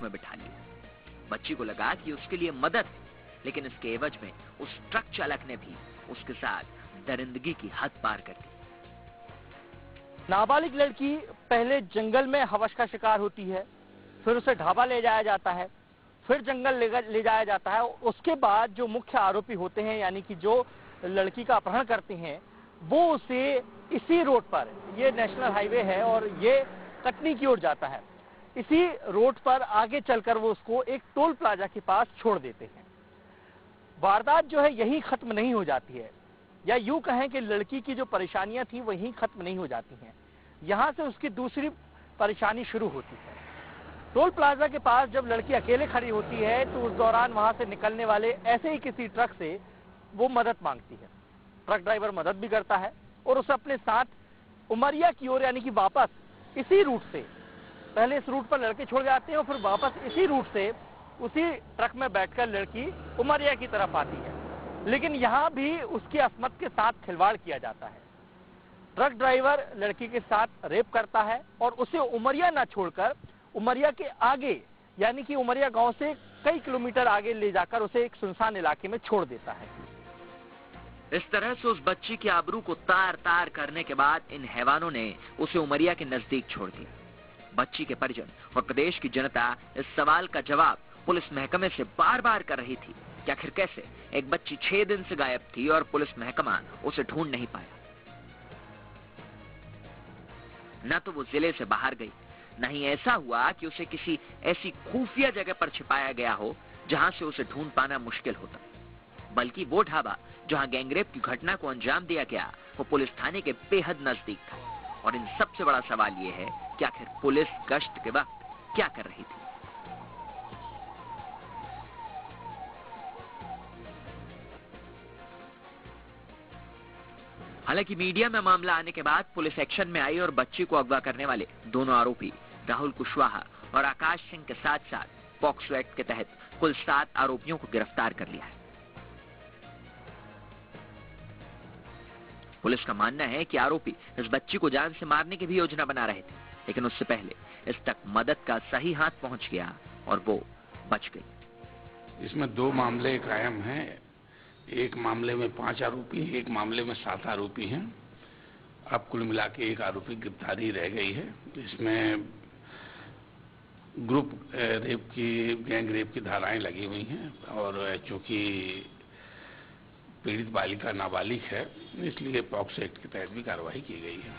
में बिठा लिया। बच्ची को लगा कि उसके लिए मदद, लेकिन इसके एवज में उस ट्रक चालक ने भी उसके साथ दरिंदगी की हद पार कर दी। नाबालिग लड़की पहले जंगल में हवस का शिकार होती है, फिर उसे ढाबा ले जाया जाता है, फिर जंगल ले जाया जाता है। उसके बाद जो मुख्य आरोपी होते हैं, यानी कि जो लड़की का अपहरण करते हैं, वो उसे इसी रोड पर, ये नेशनल हाईवे है और ये कटनी की ओर जाता है, इसी रोड पर आगे चलकर वो उसको एक टोल प्लाजा के पास छोड़ देते हैं। वारदात जो है यहीं खत्म नहीं हो जाती है, या यूं कहें कि लड़की की जो परेशानियां थी वहीं खत्म नहीं हो जाती हैं। यहां से उसकी दूसरी परेशानी शुरू होती है। टोल प्लाजा के पास जब लड़की अकेले खड़ी होती है तो उस दौरान वहां से निकलने वाले ऐसे ही किसी ट्रक से वो मदद मांगती है। ट्रक ड्राइवर मदद भी करता है और उसे अपने साथ उमरिया की ओर, यानी कि वापस इसी रूट से, पहले इस रूट पर लड़के छोड़ जाते हैं और फिर वापस इसी रूट से उसी ट्रक में बैठकर लड़की उमरिया की तरफ आती है। लेकिन यहां भी उसकी अस्मत के साथ खिलवाड़ किया जाता है। ट्रक ड्राइवर लड़की के साथ रेप करता है और उसे उमरिया न छोड़कर उमरिया के आगे, यानी कि उमरिया गांव से कई किलोमीटर आगे ले जाकर उसे एक सुनसान इलाके में छोड़ देता है। इस तरह से उस बच्ची की आबरू को तार तार करने के बाद इन हैवानों ने उसे उमरिया के नजदीक छोड़ दिया। बच्ची के परिजन और प्रदेश की जनता इस सवाल का जवाब पुलिस महकमे से बार बार कर रही थी कि आखिर कैसे एक बच्ची 6 दिन से गायब थी और पुलिस महकमा उसे ढूंढ नहीं पाया। न तो वो जिले से बाहर गई, न ही ऐसा हुआ कि उसे किसी ऐसी खुफिया जगह पर छिपाया गया हो जहां से उसे ढूंढ पाना मुश्किल होता, बल्कि वो ढाबा जहां गैंगरेप की घटना को अंजाम दिया गया वो पुलिस थाने के बेहद नजदीक था। और इन सबसे बड़ा सवाल ये है कि आखिर पुलिस गश्त के वक्त क्या कर रही थी। हालांकि मीडिया में मामला आने के बाद पुलिस एक्शन में आई और बच्ची को अगवा करने वाले दोनों आरोपी राहुल कुशवाहा और आकाश सिंह के साथ साथ पॉक्सो एक्ट के तहत कुल 7 आरोपियों को गिरफ्तार कर लिया है। पुलिस का मानना है कि आरोपी इस बच्ची को जान से मारने की भी योजना बना रहे थे, लेकिन उससे पहले इस तक मदद का सही हाथ पहुंच गया और वो बच गई। इसमें 2 मामले कायम हैं। एक मामले में 5 आरोपी, एक मामले में 7 आरोपी हैं। अब कुल मिला के 1 आरोपी गिरफ्तारी रह गई है। इसमें ग्रुप रेप की, गैंग रेप की धाराएं लगी हुई हैं और चूंकि पीड़ित बालिका नाबालिग है, इसलिए पॉक्सो एक्ट के तहत भी कार्रवाई की गई है।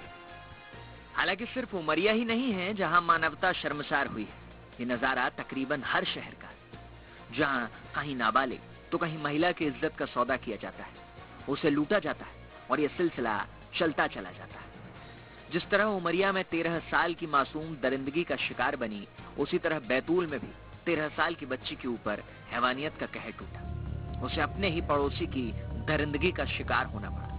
हालांकि सिर्फ उमरिया ही नहीं है जहां मानवता शर्मसार हुई है। ये नजारा तकरीबन हर शहर का है, जहां कहीं नाबालिग तो कहीं महिला की इज्जत का सौदा किया जाता है, उसे लूटा जाता है और ये सिलसिला चलता चला जाता है। जिस तरह उमरिया में 13 साल की मासूम दरिंदगी का शिकार बनी, उसी तरह बैतूल में भी 13 साल की बच्ची के ऊपर हैवानियत का कहर टूटा। उसे अपने ही पड़ोसी की दरिंदगी का शिकार होना पड़ा।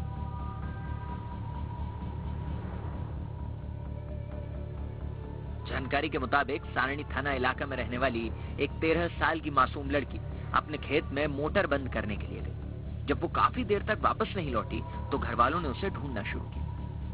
जानकारी के मुताबिक सारणी थाना इलाका में रहने वाली एक 13 साल की मासूम लड़की अपने खेत में मोटर बंद करने के लिए गई। जब वो काफी देर तक वापस नहीं लौटी तो घर वालों ने उसे ढूंढना शुरू किया।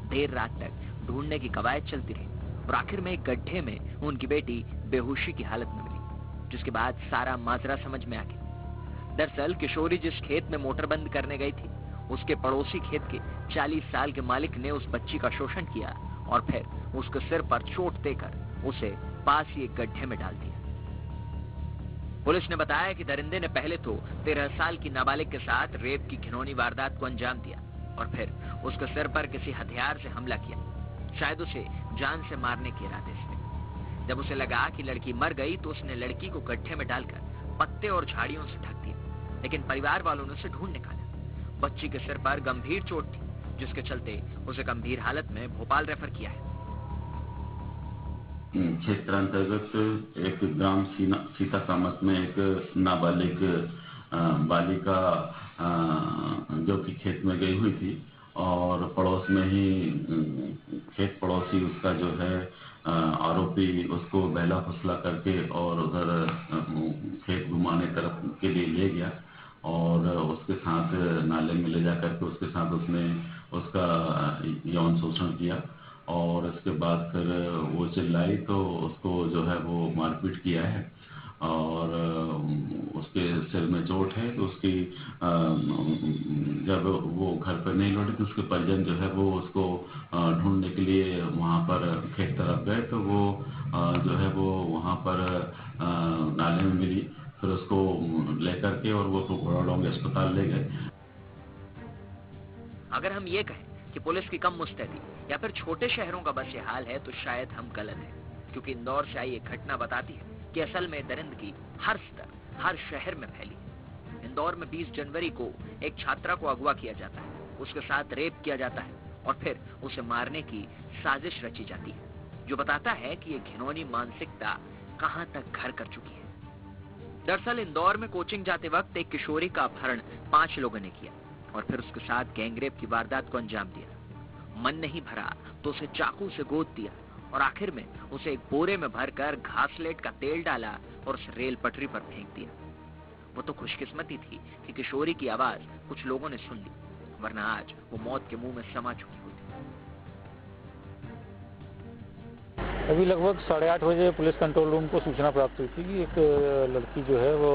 देर रात तक ढूंढने की कवायद चलती रही और आखिर में एक गड्ढे में उनकी बेटी बेहोशी की हालत में मिली, जिसके बाद सारा माजरा समझ में आ गया। दरअसल किशोरी जिस खेत में मोटर बंद करने गई थी, उसके पड़ोसी खेत के 40 साल के मालिक ने उस बच्ची का शोषण किया और फिर उसके सिर पर चोट देकर उसे पास ही एक गड्ढे में डाल दिया। पुलिस ने बताया कि दरिंदे ने पहले तो 13 साल की नाबालिग के साथ रेप की घिनौनी वारदात को अंजाम दिया और फिर उसके सिर पर किसी हथियार से हमला किया, शायद उसे जान से मारने के इरादे से। जब उसे लगा कि लड़की मर गई तो उसने लड़की को गड्ढे में डालकर पत्ते और झाड़ियों से ढक दिया, लेकिन परिवार वालों ने उसे ढूंढ निकाला। बच्ची के सिर पर गंभीर चोट थी, जिसके चलते उसे गंभीर हालत में भोपाल रेफर किया है। क्षेत्र अंतर्गत एक ग्राम सीता कामत में एक नाबालिग बालिका जो कि खेत में गई हुई थी और पड़ोस में ही खेत पड़ोसी उसका जो है आरोपी उसको बहला फुसला करके और उधर खेत घुमाने तरफ के लिए ले गया और उसके साथ नाले में ले जाकर के उसके साथ उसने उसका यौन शोषण किया और उसके बाद फिर वो चिल्लाई तो उसको जो है वो मारपीट किया है और उसके सिर में चोट है। तो उसकी जब वो घर पर नहीं लौटी तो उसके परिजन जो है वो उसको ढूंढने के लिए वहाँ पर खेत तरफ गए, तो वो जो है वो वहाँ पर नाले में मिली। फिर उसको लेकर के और वो तो घोड़ाडोंगरी अस्पताल ले गए। अगर हम ये कहें कि पुलिस की कम मुस्तैदी या फिर छोटे शहरों का बस ये हाल है तो शायद हम गलत हैं, क्योंकि इंदौर से आई एक घटना बताती है कि असल में दरिंदगी हर स्तर, हर शहर में फैली है। इंदौर में 20 जनवरी को एक छात्रा को अगवा किया जाता है, उसके साथ रेप किया जाता है और फिर उसे मारने की साजिश रची जाती है, जो बताता है कि ये घिनौनी मानसिकता कहां तक घर कर चुकी है। दरअसल इंदौर में कोचिंग जाते वक्त एक किशोरी का अपहरण 5 लोगों ने किया और फिर उसके साथ गैंगरेप की वारदात को अंजाम दिया। मन नहीं भरा तो उसे चाकू से गोद दिया और आखिर में उसे एक बोरे में भरकर घासलेट का तेल डाला और उसे रेल पटरी पर फेंक दिया। वो तो खुशकिस्मती थी कि किशोरी की आवाज कुछ लोगों ने सुन ली, वरना आज वो मौत के मुंह में समा चुकी होती। अभी लगभग 8:30 बजे पुलिस कंट्रोल रूम को सूचना प्राप्त हुई थी कि एक लड़की जो है वो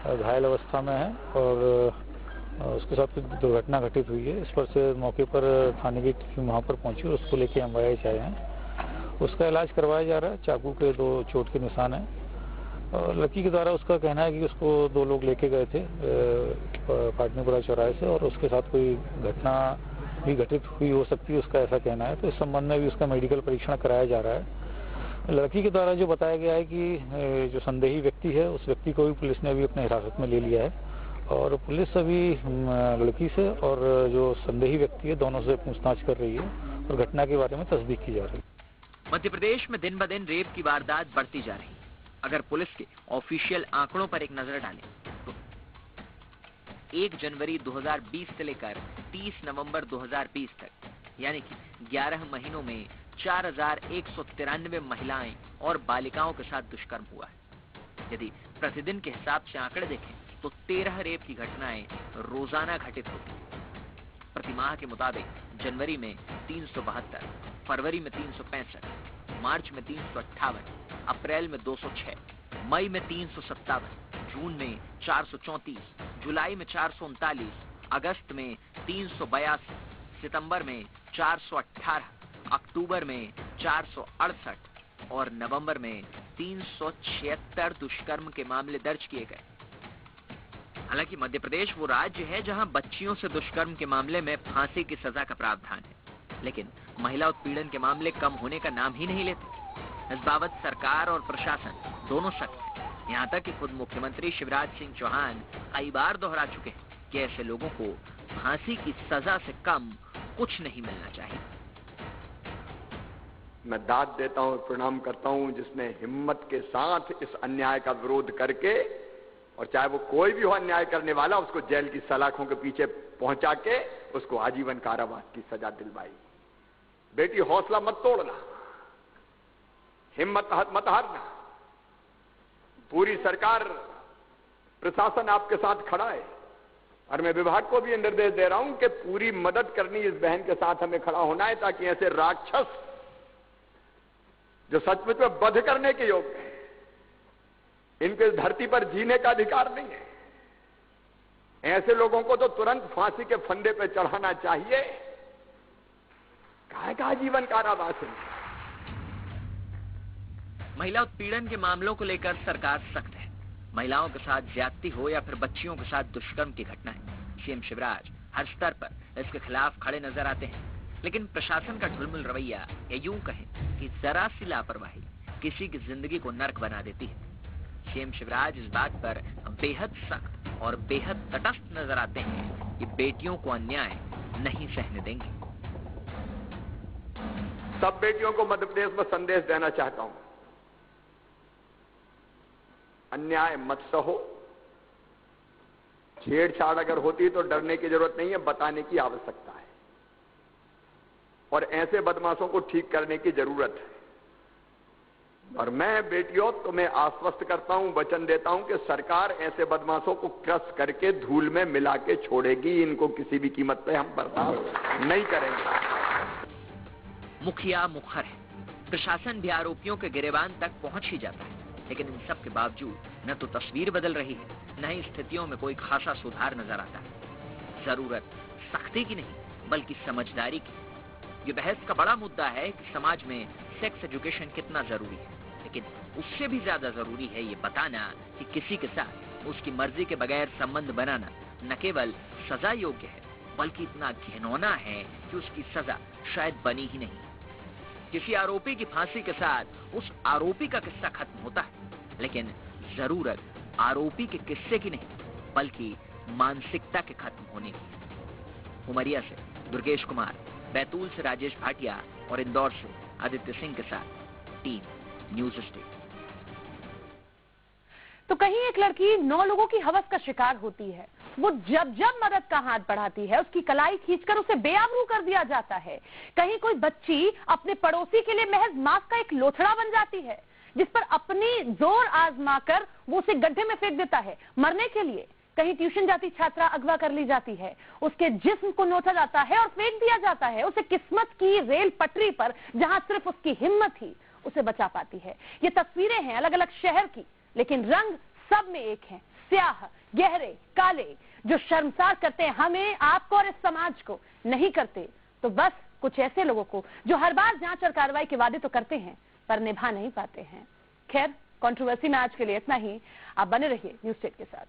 घायल अवस्था में है और उसके साथ कुछ दुर्घटना घटित हुई है। इस पर से मौके पर थाने की टीम वहाँ पर पहुंची और उसको लेके MIH आए हैं। उसका इलाज करवाया जा रहा है। चाकू के 2 चोट के निशान हैं और लड़की के द्वारा उसका कहना है कि उसको 2 लोग लेके गए थे पाटनीपुरा चौराहे से और उसके साथ कोई घटना भी घटित हुई हो सकती है, उसका ऐसा कहना है। तो इस संबंध में भी उसका मेडिकल परीक्षण कराया जा रहा है। लड़की के द्वारा जो बताया गया है कि जो संदेही व्यक्ति है उस व्यक्ति को भी पुलिस ने अभी अपने हिरासत में ले लिया है और पुलिस अभी लड़की से और जो संदेही व्यक्ति है दोनों से पूछताछ कर रही है और घटना के बारे में तस्दीक की जा रही है। मध्य प्रदेश में दिन ब दिन रेप की वारदात बढ़ती जा रही है। अगर पुलिस के ऑफिशियल आंकड़ों पर एक नजर डालें तो 1 जनवरी 2020 से लेकर 30 नवंबर 2020 तक यानी कि 11 महीनों में 4193 महिलाएं और बालिकाओं के साथ दुष्कर्म हुआ है। यदि प्रतिदिन के हिसाब से आंकड़े देखें तो 13 रेप की घटनाएं रोजाना घटित होती हैं। प्रतिमाह के मुताबिक जनवरी में 372, फरवरी में 365, मार्च में 358, अप्रैल में 206, मई में 357, जून में 434, जुलाई में 439, अगस्त में 382, सितंबर में 418, अक्टूबर में 468 और नवंबर में 376 दुष्कर्म के मामले दर्ज किए गए। हालांकि मध्य प्रदेश वो राज्य है जहां बच्चियों से दुष्कर्म के मामले में फांसी की सजा का प्रावधान है, लेकिन महिला उत्पीड़न के मामले कम होने का नाम ही नहीं लेते। इस बाबत सरकार और प्रशासन दोनों सख्त है। यहाँ तक कि खुद मुख्यमंत्री शिवराज सिंह चौहान कई बार दोहरा चुके हैं कि ऐसे लोगों को फांसी की सजा से कम कुछ नहीं मिलना चाहिए। मैं दाद देता हूं, प्रणाम करता हूं जिसने हिम्मत के साथ इस अन्याय का विरोध करके, और चाहे वो कोई भी हो अन्याय करने वाला, उसको जेल की सलाखों के पीछे पहुंचा के उसको आजीवन कारावास की सजा दिलवाई। बेटी हौसला मत तोड़ना, हिम्मत मत हारना। पूरी सरकार प्रशासन आपके साथ खड़ा है और मैं विभाग को भी निर्देश दे रहा हूं कि पूरी मदद करनी, इस बहन के साथ हमें खड़ा होना है ताकि ऐसे राक्षस जो सचमुच में वध करने के योग्य हैं, इनके इस धरती पर जीने का अधिकार नहीं है। ऐसे लोगों को तो तुरंत फांसी के फंदे पर चढ़ाना चाहिए। काहे का आजीवन कारावास है। महिला उत्पीड़न के मामलों को लेकर सरकार सख्त है। महिलाओं के साथ ज्यादती हो या फिर बच्चियों के साथ दुष्कर्म की घटनाएं, सीएम शिवराज हर स्तर पर इसके खिलाफ खड़े नजर आते हैं, लेकिन प्रशासन का ढुलमुल रवैया या यूं कहें कि जरा सी लापरवाही किसी की जिंदगी को नर्क बना देती है। सीएम शिवराज इस बात पर बेहद सख्त और बेहद तटस्थ नजर आते हैं कि बेटियों को अन्याय नहीं सहने देंगे। सब बेटियों को मध्य प्रदेश में संदेश देना चाहता हूं, अन्याय मत सहो। छेड़छाड़ अगर होती तो डरने की जरूरत नहीं है, बताने की आवश्यकता है और ऐसे बदमाशों को ठीक करने की जरूरत है। और मैं बेटियों तुम्हें आश्वस्त करता हूं, वचन देता हूं कि सरकार ऐसे बदमाशों को क्रश करके धूल में मिला के छोड़ेगी। इनको किसी भी कीमत पे हम बर्दाश्त नहीं करेंगे। मुखिया मुखर है, प्रशासन भी आरोपियों के गिरेबान तक पहुंच ही जाता है। लेकिन इन सब के बावजूद न तो तस्वीर बदल रही है, न ही स्थितियों में कोई खासा सुधार नजर आता है। जरूरत सख्ती की नहीं बल्कि समझदारी की। ये बहस का बड़ा मुद्दा है कि समाज में सेक्स एजुकेशन कितना जरूरी है, लेकिन उससे भी ज्यादा जरूरी है ये बताना कि किसी के साथ उसकी मर्जी के बगैर संबंध बनाना न केवल सजा योग्य है बल्कि इतना घिनौना है कि उसकी सजा शायद बनी ही नहीं। किसी आरोपी की फांसी के साथ उस आरोपी का किस्सा खत्म होता है, लेकिन जरूरत आरोपी के किस्से की नहीं बल्कि मानसिकता के खत्म होने की। उमरिया से दुर्गेश कुमार, बैतूल से राजेश भाटिया और इंदौर से आदित्य सिंह के साथ टीम न्यूज स्टेट। तो कहीं एक लड़की 9 लोगों की हवस का शिकार होती है। वो जब जब मदद का हाथ बढ़ाती है उसकी कलाई खींचकर उसे बेआबरू कर दिया जाता है। कहीं कोई बच्ची अपने पड़ोसी के लिए महज मांस का एक लोथड़ा बन जाती है जिस पर अपनी जोर आजमाकर वो उसे गड्ढे में फेंक देता है मरने के लिए। कहीं ट्यूशन जाती छात्रा अगवा कर ली जाती है, उसके जिस्म को नोचा जाता है और फेंक दिया जाता है उसे किस्मत की रेल पटरी पर, जहां सिर्फ उसकी हिम्मत ही उसे बचा पाती है। ये तस्वीरें हैं अलग अलग शहर की, लेकिन रंग सब में एक है, स्याह, गहरे, काले, जो शर्मसार करते हैं हमें, आपको और इस समाज को, नहीं करते तो बस कुछ ऐसे लोगों को जो हर बार जांच और कार्रवाई के वादे तो करते हैं पर निभा नहीं पाते हैं। खैर, कंट्रोवर्सी में आज के लिए इतना ही। आप बने रहिए न्यूज़ स्टेट के साथ।